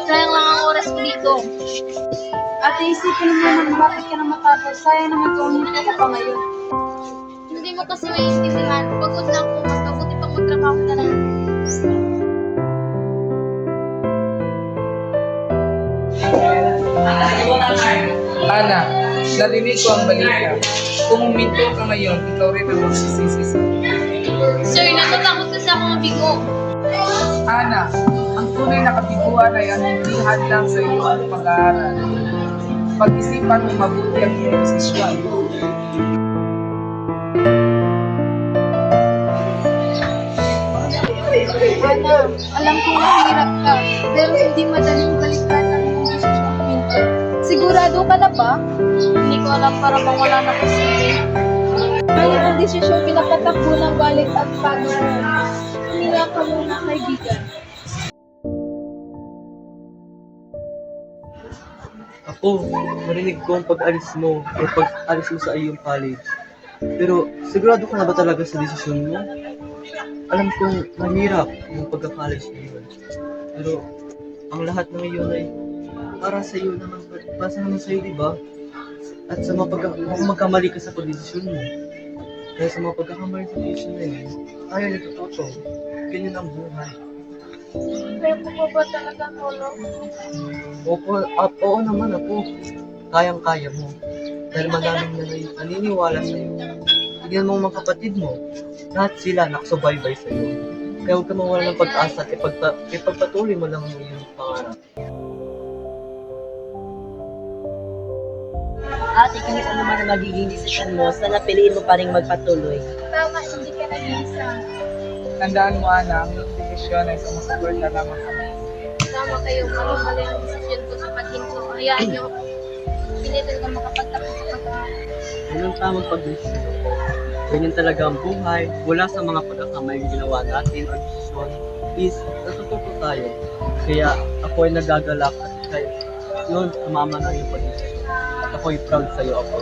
Sayang lang ang oras ko dito. Ate, isipin mo naman bakit ka na matapos. Sayang naman kung hindi ka pa ngayon. Hindi mo kasi maiintindihan. Pagod na ako. Mas mabuti pang magtrabaho na lang. Ana, narinig ko ang balita. Kung huminto ka ngayon, ikaw rin ang magsisisi sa Sir, natatakot kasi ako mabigo. Ana, ang tunay na kabiguan ay ang hindi hadlang sa iyong pag-aaral. Pag-isipan mo mabuti ang iyong desisyon. Ana, alam ko mahirap ka, pero hindi madaling balikan ang iyong desisyon minto. Sigurado ka na ba? Hindi ko alam para bang wala na posible. Kaya ang desisyon pinapatakbo ng galit at pagod. Hiya ka muna, kaibigan. Ako, narinig ko ang pag-alis mo o pag-alis mo sa iyong college. Pero sigurado ka na ba talaga sa desisyon mo? Alam kong mahirap yung pagka-college ngayon. Pero ang lahat ng iyon ay para sa iyo naman, para naman sa iyo, di ba? At sa mga kung magkamali ka sa pagdesisyon mo. Kaya sa mga pagkakamali sa desisyon na yun, tayo natututo. Ganyan ang buhay. Kaya po ba talaga, Lolo? Oo naman ako. Kayang-kaya mo. Dahil madaming naniniwala sa iyo. Tignan mo ang mga kapatid mo. Lahat sila nakasubaybay sa iyo. Kaya huwag ka mawala ng pag-asa at ipagpatuloy mo lang ang iyong pangarap. Ate, kahit ano man ang magiging desisyon mo, sana piliin mo pa rin magpatuloy. Tama, hindi ka nag-iisa. Tandaan mo, Ana, ang iyong desisyon ay sumusuporta lamang kami. Tama kayo. Mali-mali ang desisyon ko sa paghinto. Hayaan niyo. Hindi talaga makapagtapos sa pag-aaral. Yun ang tamang pag-desisyon. Ganyan talaga ang buhay. Wala sa mga pagkakamaling ginawa natin o desisyon is natututo tayo. Kaya ako ay nagagalak at kaya yun, tumama na yung pag-desisyon. At ako'y proud sa'yo, ako.